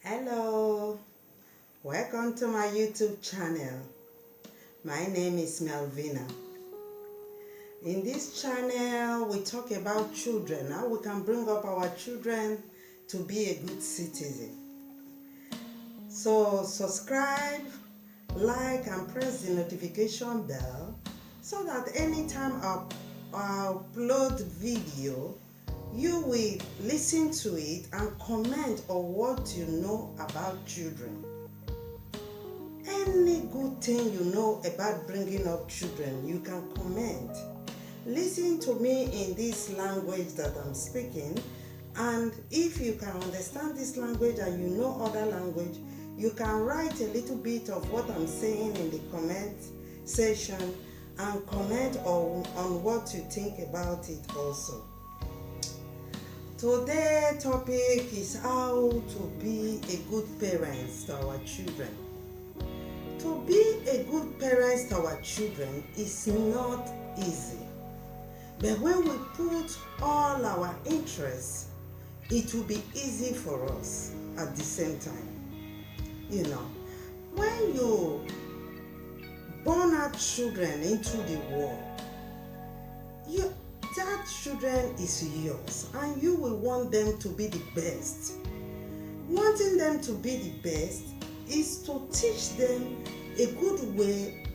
Hello, welcome to my YouTube channel. My name is Melvina. In this channel, we talk about children, how we can bring up our children to be a good citizen. So subscribe, like, and press the notification bell so that anytime I upload video, you will listen to it and comment on what you know about children. Any good thing you know about bringing up children, you can comment. Listen to me in this language that I'm speaking, and if you can understand this language and you know other language, you can write a little bit of what I'm saying in the comment section and comment on what you think about it also. Today's topic is how to be a good parent to our children. To be a good parent to our children is not easy. But when we put all our interests, it will be easy for us at the same time. When you born out children into the world, that children is yours and you will want them to be the best. Wanting them to be the best is to teach them a good way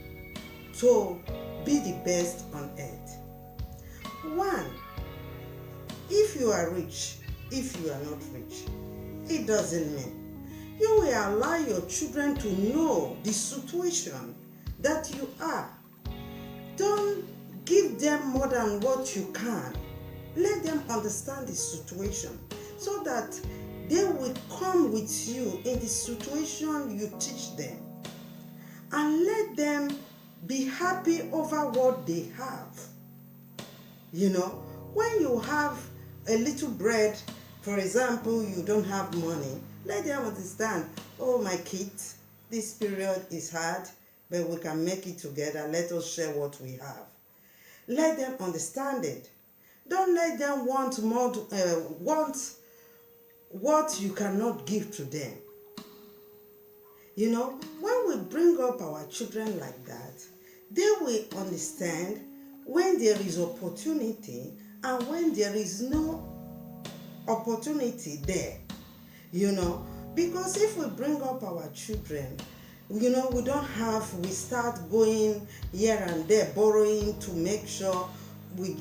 to be the best on earth. One, if you are rich, if you are not rich, it doesn't mean. You will allow your children to know the situation that you are. Don't give them more than what you can. Let them understand the situation so that they will come with you in the situation you teach them. And let them be happy over what they have. When you have a little bread, for example, you don't have money, let them understand, oh my kids, this period is hard, but we can make it together. Let us share what we have. Let them understand it. Don't let them want what you cannot give to them. When we bring up our children like that, they will understand when there is opportunity and when there is no opportunity there. Because if we bring up our children, we start going here and there, borrowing to make sure we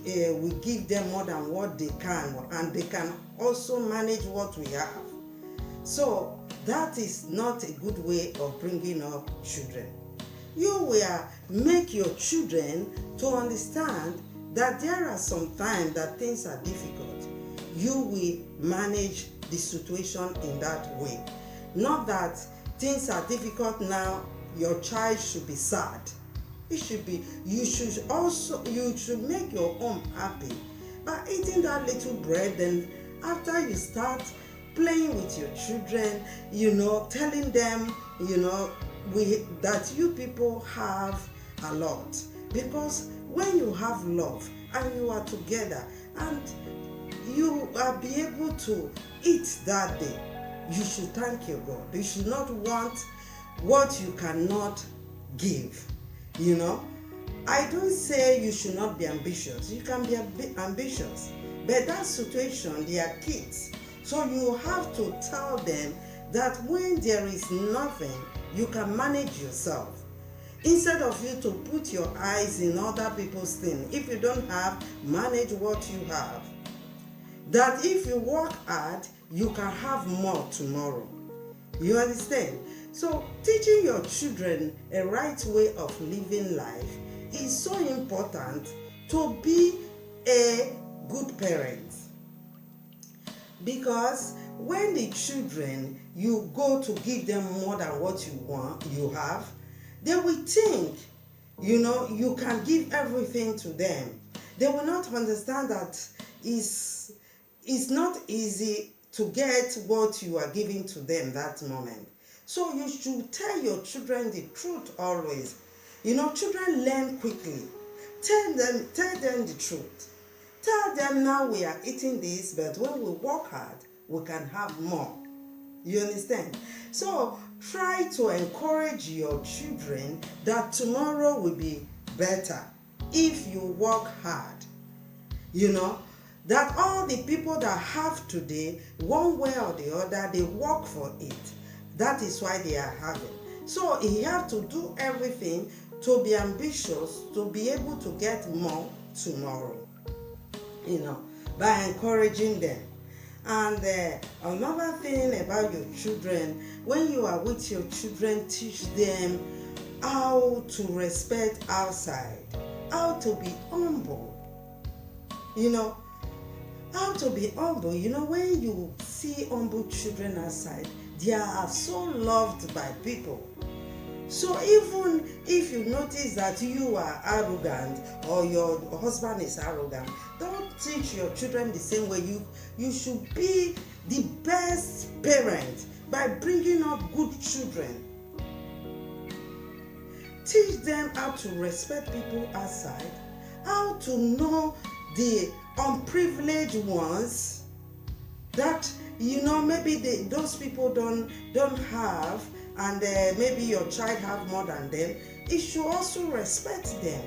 give them more than what they can, and they can also manage what we have. So that is not a good way of bringing up children. You will make your children to understand that there are some times that things are difficult. You will manage the situation in that way. Not that things are difficult now, your child should be sad. You should make your home happy by eating that little bread. And after you start playing with your children, telling them, that you people have a lot. Because when you have love and you are together and you are be able to eat that day, you should thank your God. You should not want what you cannot give. I don't say you should not be ambitious. You can be ambitious. But that situation, they are kids. So you have to tell them that when there is nothing, you can manage yourself. Instead of you to put your eyes in other people's things, if you don't have, manage what you have. That if you work hard, you can have more tomorrow. You understand? So teaching your children a right way of living life is so important to be a good parent. Because when the children, you go to give them more than what you have, they will think, you can give everything to them. They will not understand that it's not easy to get what you are giving to them that moment. So you should tell your children the truth always. Children learn quickly. Tell them the truth. Tell them now we are eating this, but when we work hard, we can have more. You understand? So try to encourage your children that tomorrow will be better if you work hard. You know, that all the people that have today, one way or the other, they work for it. That is why they are having. So you have to do everything to be ambitious, to be able to get more tomorrow, you know, by encouraging them. And another thing about your children, when you are with your children, teach them how to respect outside, how to be humble, you know, how to be humble. You know, when you see humble children outside, they are so loved by people. So even if you notice that you are arrogant or your husband is arrogant, don't teach your children the same way. You should be the best parent by bringing up good children. Teach them how to respect people outside, how to know the unprivileged ones that, you know, maybe those people don't have, and maybe your child have more than them. It should also respect them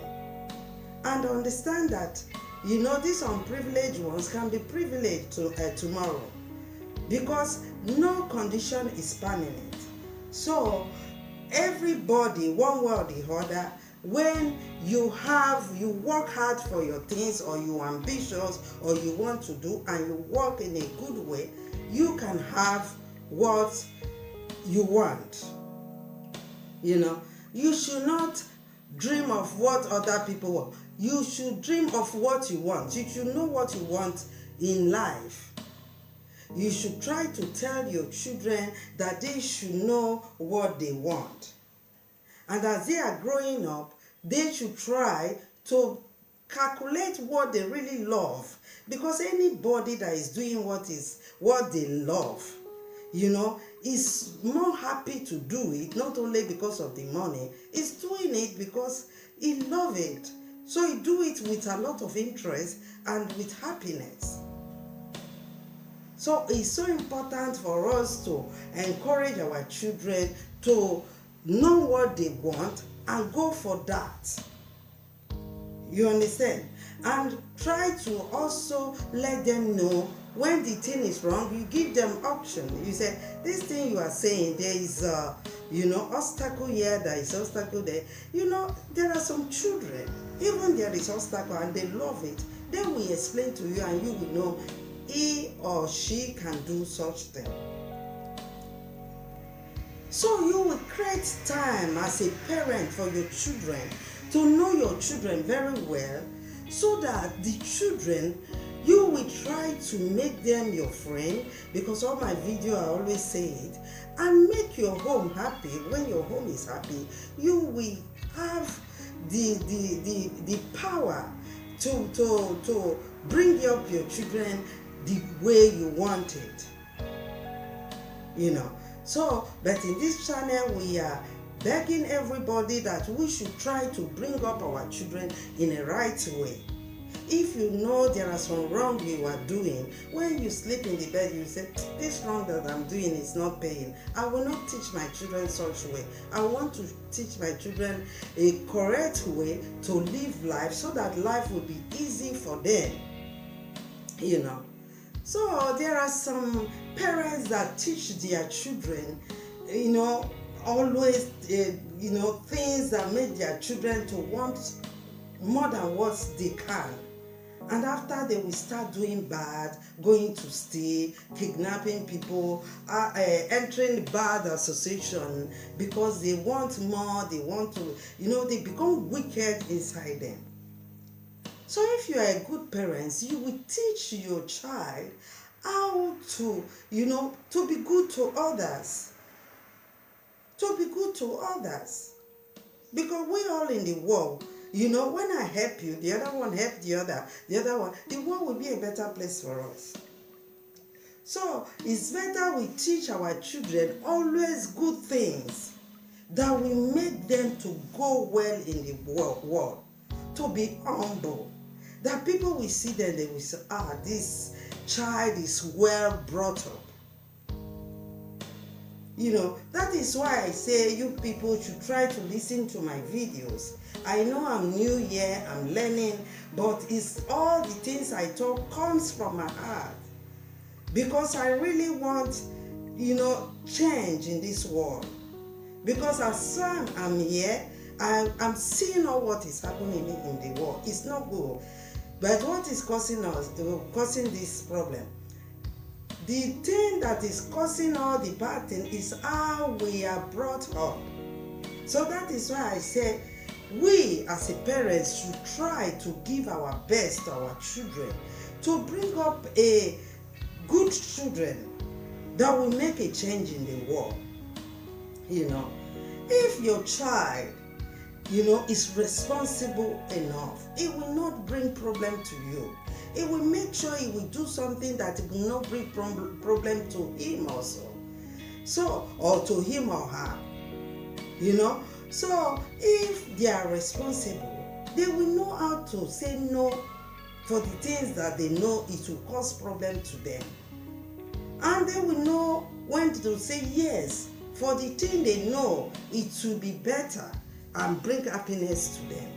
and understand that, you know, these unprivileged ones can be privileged tomorrow, because no condition is permanent. So everybody, one way or the other, when you work hard for your things, or you're ambitious, or you want to do, and you work in a good way, you can have what you want. You know, you should not dream of what other people want. You should dream of what you want. You should know what you want in life. You should try to tell your children that they should know what they want. And as they are growing up, they should try to calculate what they really love. Because anybody that is doing what they love, you know, is more happy to do it, not only because of the money, is doing it because he loves it. So he do it with a lot of interest and with happiness. So it's so important for us to encourage our children to know what they want and go for that. You understand? And try to also let them know when the thing is wrong. You give them option. You say, this thing you are saying, there is obstacle here, there is obstacle there. You know, there are some children, even there is obstacle and they love it. Then we explain to you and you will know he or she can do such thing. So you will create time as a parent for your children, to know your children very well, so that the children, you will try to make them your friend, because all my video I always say it, and make your home happy. When your home is happy, you will have the power to bring up your children the way you want it. You know. So, but in this channel we are begging everybody that we should try to bring up our children in a right way. If you know there are some wrong you are doing, when you sleep in the bed, you say, this wrong that I'm doing is not paying. I will not teach my children such way. I want to teach my children a correct way to live life, so that life will be easy for them. You know. So there are some parents that teach their children, you know, always, things that make their children to want more than what they can. And after they will start doing bad, going to steal, kidnapping people, entering bad association, because they want more, they want to, they become wicked inside them. So if you are a good parent, you will teach your child how to, to be good to others. To be good to others. Because we all in the world, when I help you, the other one help the other one, the world will be a better place for us. So it's better we teach our children always good things that will make them to go well in the world, to be humble. That people will see them, they will say, this child is well brought up. That is why I say you people should try to listen to my videos. I know I'm new here, I'm learning, but it's all the things I talk comes from my heart. Because I really want, change in this world. Because as soon as I'm here, I'm seeing all what is happening in the world. It's not good. But what is causing this problem? The thing that is causing all the bad thing is how we are brought up. So that is why I say we as a parents should try to give our best to our children, to bring up a good children that will make a change in the world. If your child is responsible enough, it will not bring problem to you. It will make sure he will do something that will not bring problem to him also. So, or to him or her. So if they are responsible, they will know how to say no for the things that they know it will cause problem to them. And they will know when to say yes for the thing they know it will be better and bring happiness to them.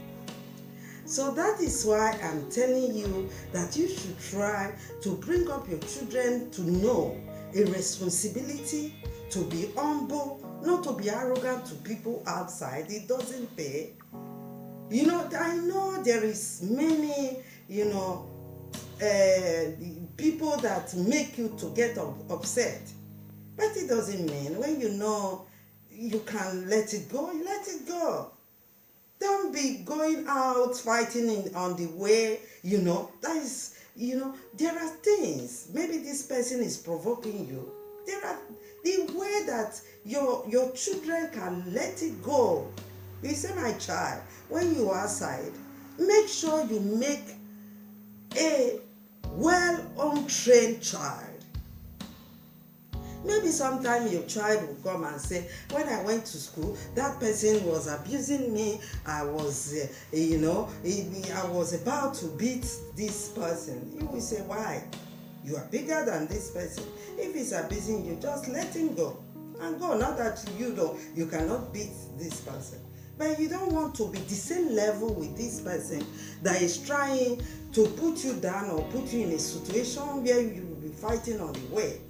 So that is why I'm telling you that you should try to bring up your children to know a responsibility, to be humble, not to be arrogant to people outside. It doesn't pay. I know there is many, people that make you to get upset. But it doesn't mean when you know you can let it go, you let it go. Don't be going out fighting on the way, that is, there are things. Maybe this person is provoking you. There are the way that your children can let it go. You say, my child, when you are outside, make sure you make a well-trained child. Maybe sometime your child will come and say, when I went to school, that person was abusing me. I was, I was about to beat this person. You will say, why? You are bigger than this person. If he's abusing you, just let him go. And go. Not that you cannot beat this person. But you don't want to be the same level with this person that is trying to put you down or put you in a situation where you will be fighting on the way.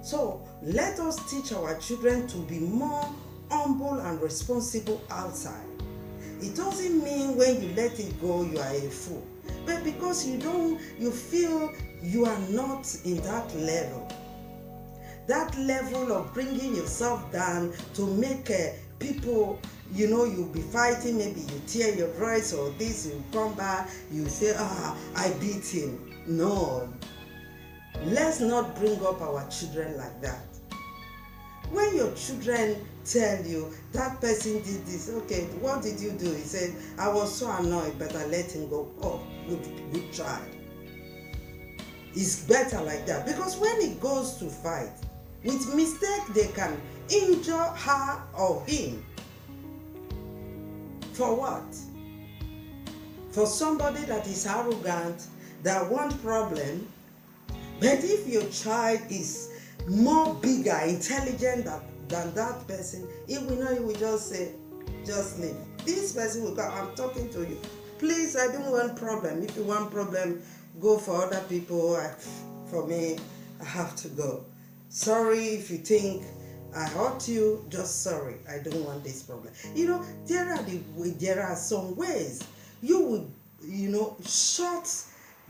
So let us teach our children to be more humble and responsible outside. It doesn't mean when you let it go you are a fool, but because you feel you are not in that level of bringing yourself down to make people, you'll be fighting, maybe you tear your dress or this, you come back, you say, I beat him. No. Let's not bring up our children like that. When your children tell you that person did this, okay, what did you do? He said, I was so annoyed, but I let him go. Oh, good child. It's better like that, because when it goes to fight, with mistake they can injure her or him. For what? For somebody that is arrogant, that want problem. But if your child is more bigger, intelligent than that person, he will just say, just leave. This person will come, I'm talking to you. Please, I don't want problem. If you want problem, go for other people. For me, I have to go. Sorry if you think I hurt you, just sorry. I don't want this problem. There are some ways you will, shut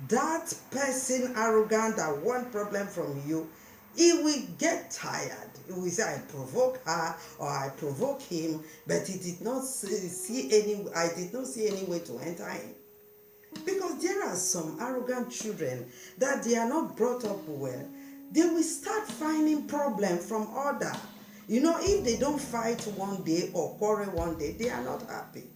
that person arrogant that want problem from you. He will get tired. He will say, I provoke her or I provoke him, but I did not see any way to enter him. Because there are some arrogant children that they are not brought up well. They will start finding problem from other. If they don't fight one day or quarrel one day, they are not happy.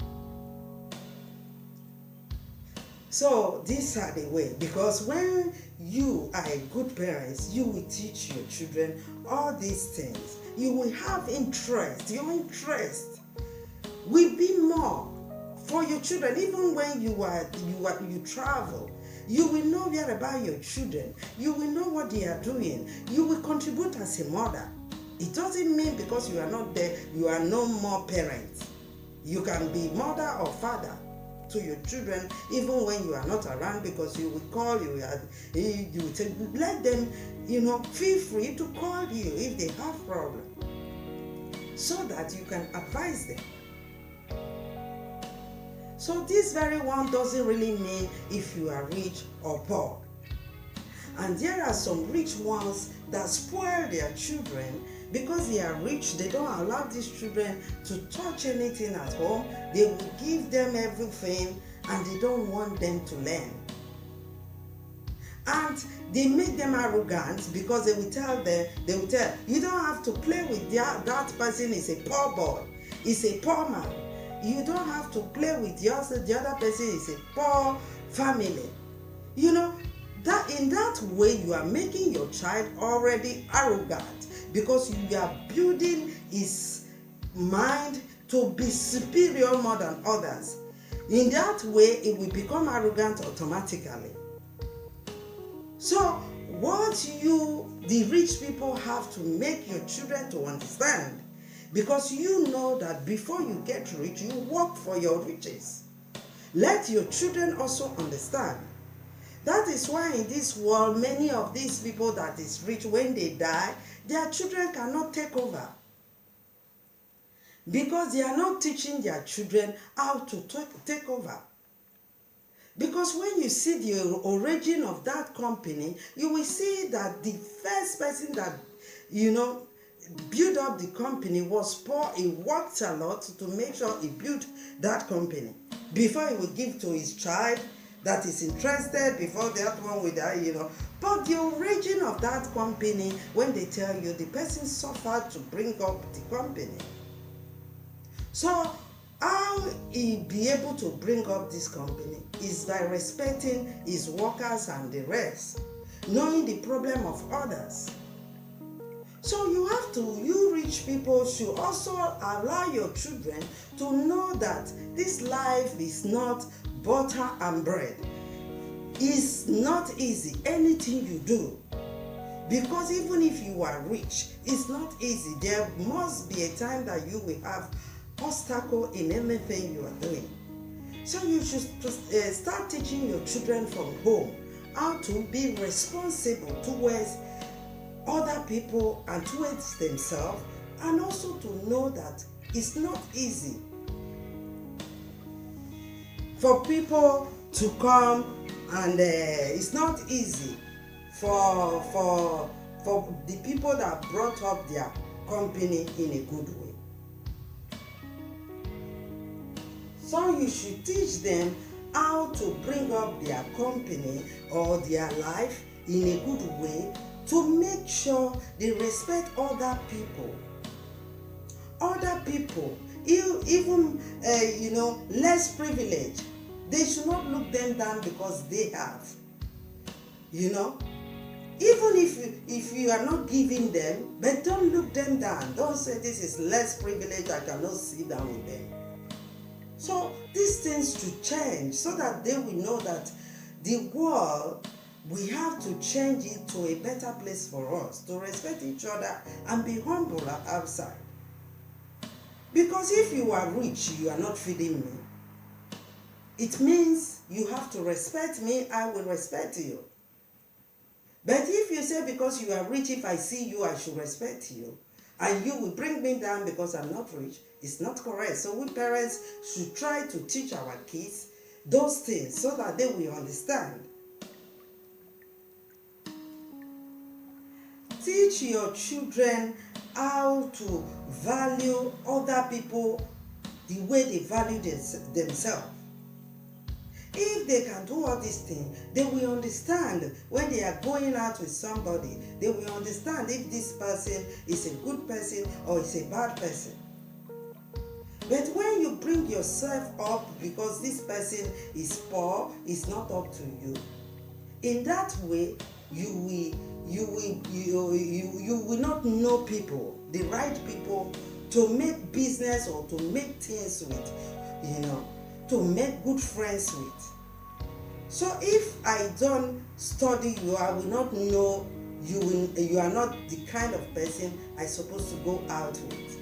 So these are the way, because when you are a good parent, you will teach your children all these things. You will have interest. Your interest will be more for your children. Even when you travel, You will know where about your children. You will know what they are doing. You will contribute as a mother. It doesn't mean because you are not there, you are no more parent. You can be mother or father to your children even when you are not around, because you will call, you will say, let them, feel free to call you if they have problem, so that you can advise them. So this very one doesn't really mean if you are rich or poor. And there are some rich ones that spoil their children because they are rich. They don't allow these children to touch anything at home. They will give them everything and they don't want them to learn. And they make them arrogant because they will tell, you don't have to play with that person is a poor boy, is a poor man. You don't have to play with the other person is a poor family. That in that way you are making your child already arrogant, because you are building his mind to be superior more than others. In that way, it will become arrogant automatically. So what the rich people have to make your children to understand, because you know that before you get rich, you work for your riches. Let your children also understand. That is why in this world, many of these people that is rich, when they die, their children cannot take over. Because they are not teaching their children how to take over. Because when you see the origin of that company, you will see that the first person that, built up the company was poor. He worked a lot to make sure he built that company before he would give to his child that is interested, before that one will die, But the origin of that company, when they tell you, the person suffered to bring up the company. So how he be able to bring up this company is by respecting his workers and the rest, knowing the problem of others. So you rich people should also allow your children to know that this life is not butter and bread. It's not easy, anything you do. Because even if you are rich, it's not easy. There must be a time that you will have obstacle in anything you are doing. So you should start teaching your children from home how to be responsible towards other people and towards themselves, and also to know that it's not easy for people to come, and it's not easy for the people that brought up their company in a good way. So you should teach them how to bring up their company or their life in a good way, to make sure they respect other people. Other people, even less privileged, they should not look them down because they have. Even if you are not giving them, but don't look them down. Don't say this is less privileged, I cannot sit down with them. So these things should change so that they will know that the world, we have to change it to a better place for us, to respect each other and be humble outside. Because if you are rich, you are not feeding me. It means you have to respect me, I will respect you. But if you say because you are rich, if I see you, I should respect you, and you will bring me down because I'm not rich, it's not correct. So we parents should try to teach our kids those things so that they will understand. Teach your children how to value other people the way they value themselves. If they can do all these things, they will understand when they are going out with somebody. They will understand if this person is a good person or is a bad person. But when you bring yourself up because this person is poor, it's not up to you. In that way, you will not know people, the right people to make business or to make things with, to make good friends with. So if I don't study you, I will not know you are not the kind of person I'm supposed to go out with.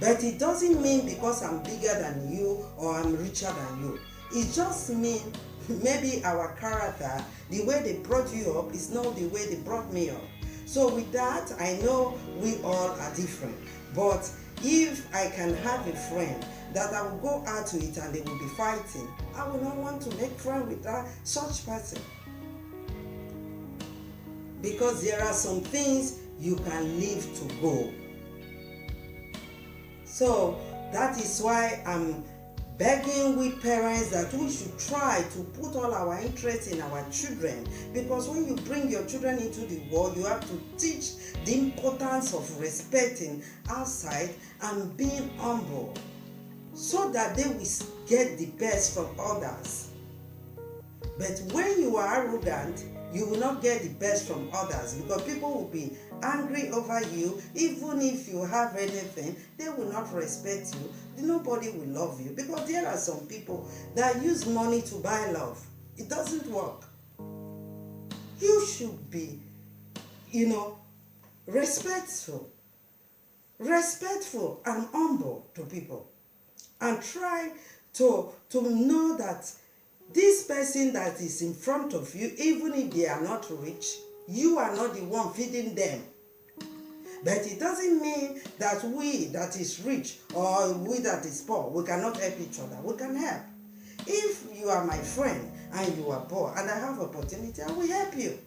But it doesn't mean because I'm bigger than you or I'm richer than you. It just means maybe our character, the way they brought you up, is not the way they brought me up. So with that, I know we all are different. But if I can have a friend that I will go out with and they will be fighting, I will not want to make friends with such person. Because there are some things you can leave to go. So that is why I'm begging we parents that we should try to put all our interest in our children, because when you bring your children into the world, you have to teach the importance of respecting outside and being humble, so that they will get the best from others. But when you are arrogant, you will not get the best from others, because people will be angry over you. Even if you have anything, they will not respect you. Nobody will love you, because there are some people that use money to buy love. It doesn't work. You should be, respectful and humble to people, and try to know that this person that is in front of you, even if they are not rich, you are not the one feeding them. But it doesn't mean that we that is rich or we that is poor, we cannot help each other. We can help. If you are my friend and you are poor and I have opportunity, I will help you.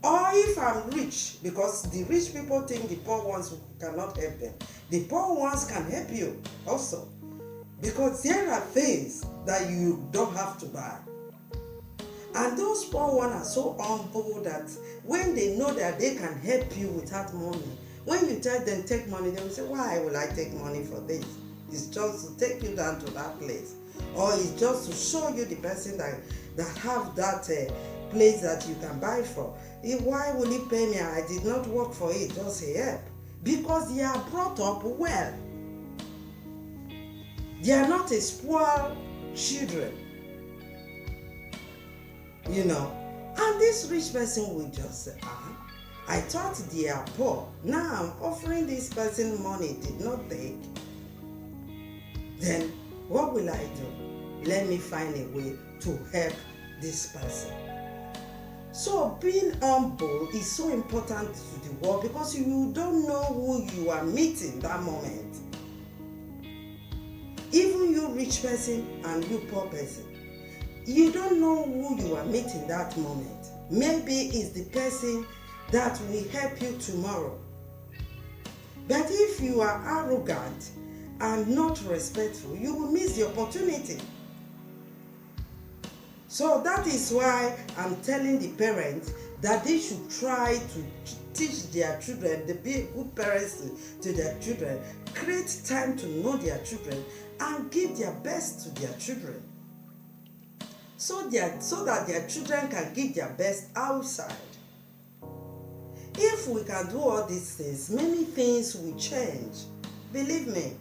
Or if I'm rich, because the rich people think the poor ones cannot help them, the poor ones can help you also. Because there are things that you don't have to buy. And those poor ones are so humble that when they know that they can help you without money, when you tell them take money, they will say, why will I take money for this? It's just to take you down to that place. Or it's just to show you the person that have that place that you can buy for. Why will he pay me? I did not work for it, just help. Because they are brought up well. They are not a spoiled children. And this rich person will just say, I thought they are poor. Now I'm offering this person money, did not take. Then what will I do? Let me find a way to help this person. So being humble is so important to the world, because you don't know who you are meeting that moment. Even you rich person and you poor person, you don't know who you are meeting that moment. Maybe it's the person that will help you tomorrow. But if you are arrogant and not respectful, you will miss the opportunity. So that is why I'm telling the parents that they should try to teach their children, to be good parents to their children, create time to know their children, and give their best to their children. So that their children can give their best outside. If we can do all these things, many things will change. Believe me.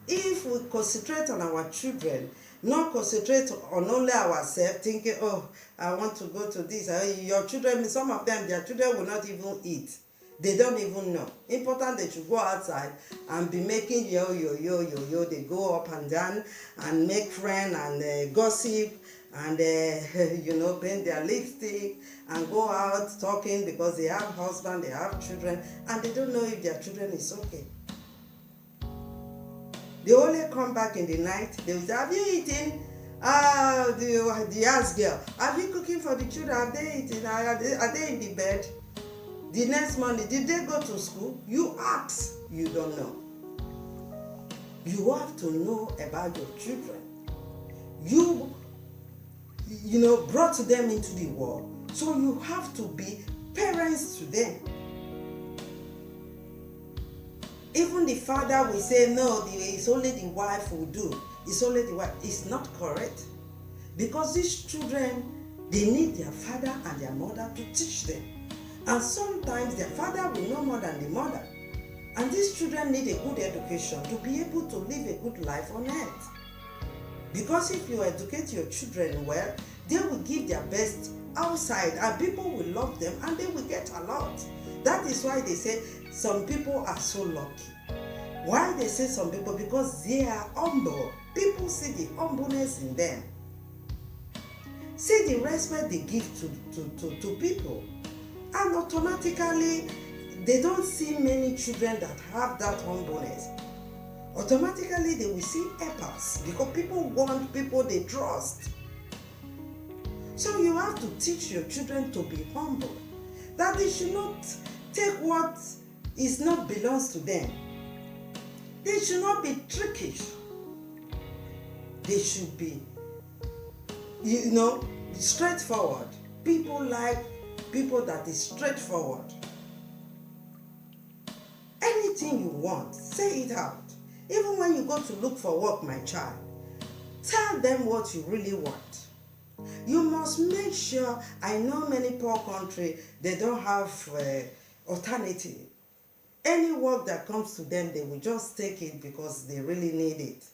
If we concentrate on our children, not concentrate on only ourselves, thinking, I want to go to this. Your children, some of them, their children will not even eat. They don't even know. Important they should go outside and be making yo. They go up and down and make friends and gossip and paint their lipstick and go out talking because they have husband, they have children, and they don't know if their children is okay. They only come back in the night. They will say, have you eaten? The house girl, have you cooking for the children? Have they eaten? Are they in the bed? The next morning, did they go to school? You ask, you don't know. You have to know about your children. You brought them into the world, so you have to be parents to them. Even the father will say, no, it's only the wife who will do. It's only the wife. It's not correct. Because these children, they need their father and their mother to teach them. And sometimes their father will know more than the mother. And these children need a good education to be able to live a good life on earth. Because if you educate your children well, they will give their best outside and people will love them and they will get a lot. That is why they say some people are so lucky. Why they say some people? Because they are humble. People see the humbleness in them. See the respect they give to people. And automatically, they don't see many children that have that humbleness. Automatically, they will see helpers because people want people they trust. So you have to teach your children to be humble. That they should not take what is not belongs to them. They should not be trickish. They should be, straightforward. People like people that is straightforward. Anything you want, say it out. Even when you go to look for work, my child, tell them what you really want. You must make sure, I know many poor countries, they don't have alternative. Any work that comes to them, they will just take it because they really need it.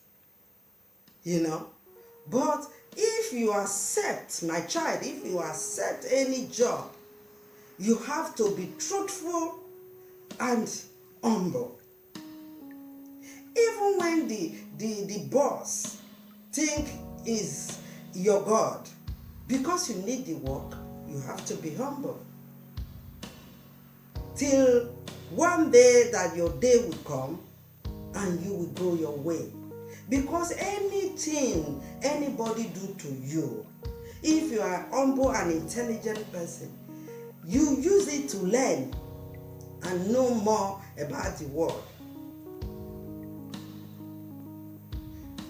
But if you accept, my child, if you accept any job, you have to be truthful and humble. Even when the boss think is your God, because you need the work, you have to be humble. Till one day that your day will come and you will go your way. Because anything anybody do to you, if you are humble and intelligent person, you use it to learn and know more about the world.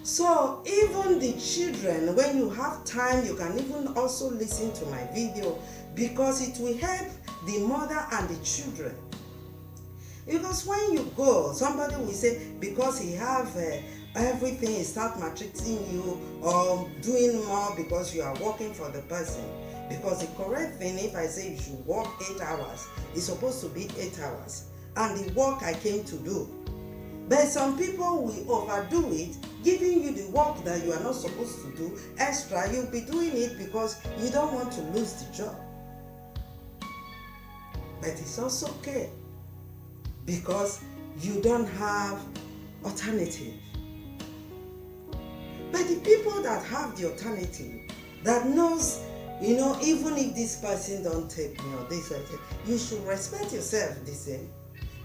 So even the children, when you have time, you can even also listen to my video because it will help the mother and the children. Because when you go, somebody will say, because he have everything, he start matrixing you or doing more because you are working for the person. Because the correct thing, if I say you should work 8 hours, it's supposed to be 8 hours. And the work I came to do. But some people will overdo it, giving you the work that you are not supposed to do extra. You'll be doing it because you don't want to lose the job. But it's also okay because you don't have alternative. But the people that have the alternative, that knows, even if this person don't take me or this, you should respect yourself the same.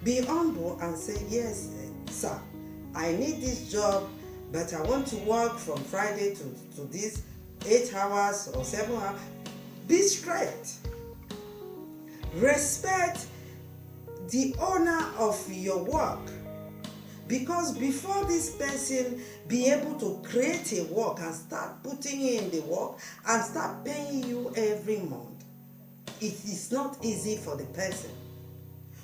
Be humble and say, yes, sir, I need this job, but I want to work from Friday to this 8 hours or 7 hours. Be straight. Respect the owner of your work. Because before this person be able to create a work and start putting in the work and start paying you every month, it is not easy for the person.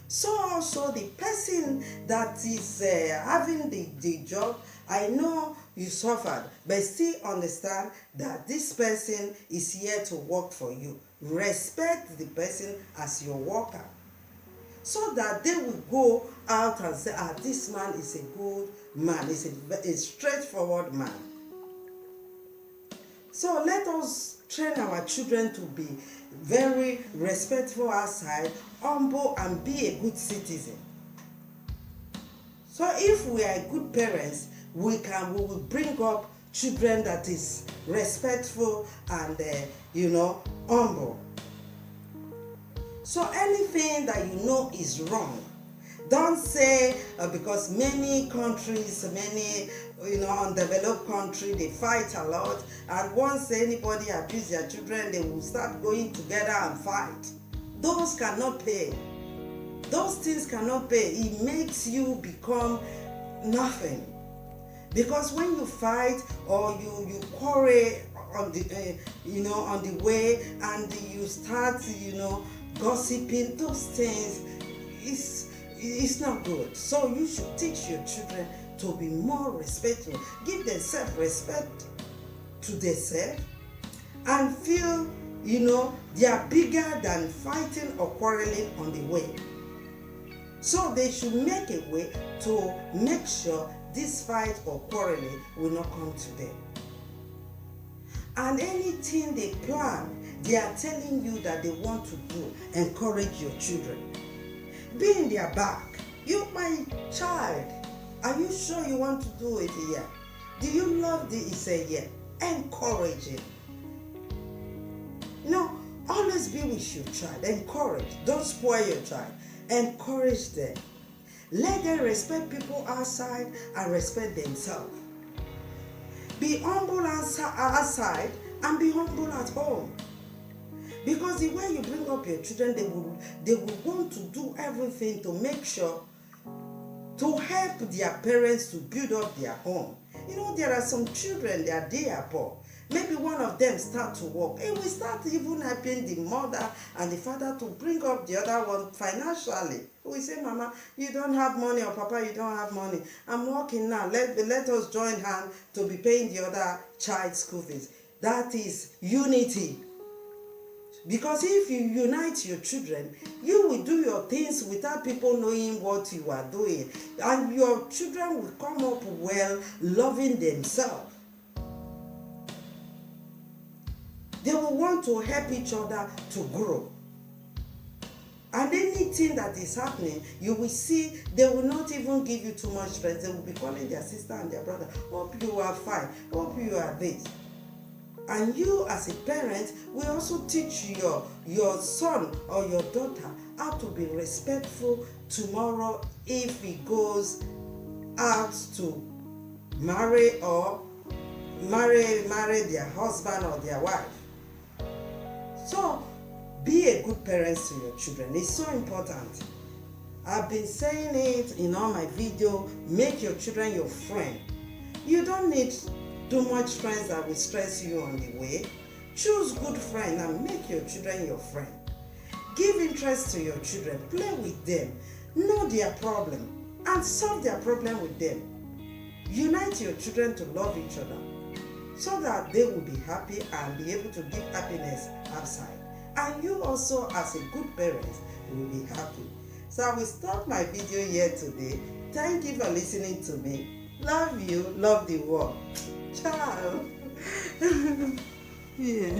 So also the person that is having the job, I know you suffered, but still understand that this person is here to work for you. Respect the person as your worker. So that they will go out and say, this man is a good man, is a straightforward man. So let us train our children to be very respectful outside, humble, and be a good citizen. So if we are good parents, we will bring up children that is respectful and humble. So anything that you know is wrong, don't say because many countries, many undeveloped countries, they fight a lot, and once anybody abuse their children, they will start going together and fight. Those cannot pay. Those things cannot pay. It makes you become nothing. Because when you fight or you quarrel on the way, and you start gossiping, those things it's not good. So you should teach your children to be more respectful, give them self-respect to themselves, and feel they are bigger than fighting or quarreling on the way. So they should make a way to make sure this fight or quarreling will not come to them. And anything they plan, they are telling you that they want to do. Encourage your children. Be in their back. You, my child, are you sure you want to do it here? Do you love this? He said, yeah. Encourage him. Always be with your child. Encourage. Don't spoil your child. Encourage them. Let them respect people outside and respect themselves. Be humble outside and be humble at home. Because the way you bring up your children, they will want to do everything to make sure to help their parents to build up their home. There are some children, they are there poor. Maybe one of them start to work. It will start even helping the mother and the father to bring up the other one financially. We say, Mama, you don't have money, or Papa, you don't have money. I'm working now. Let us join hands to be paying the other child's school fees. That is unity. Because if you unite your children, you will do your things without people knowing what you are doing. And your children will come up well, loving themselves. They will want to help each other to grow. And anything that is happening, you will see they will not even give you too much stress. They will be calling their sister and their brother, hope you are fine, hope you are this. And you as a parent will also teach your son or your daughter how to be respectful tomorrow if he goes out to marry their husband or their wife. So, be a good parent to your children. It's so important. I've been saying it in all my videos. Make your children your friend. You don't need too much friends that will stress you on the way. Choose good friends and make your children your friend. Give interest to your children. Play with them. Know their problem and solve their problem with them. Unite your children to love each other so that they will be happy and be able to give happiness outside. And you also, as a good parent, will be happy. So I will stop my video here today. Thank you for listening to me. Love you. Love the world. Ciao. Yeah.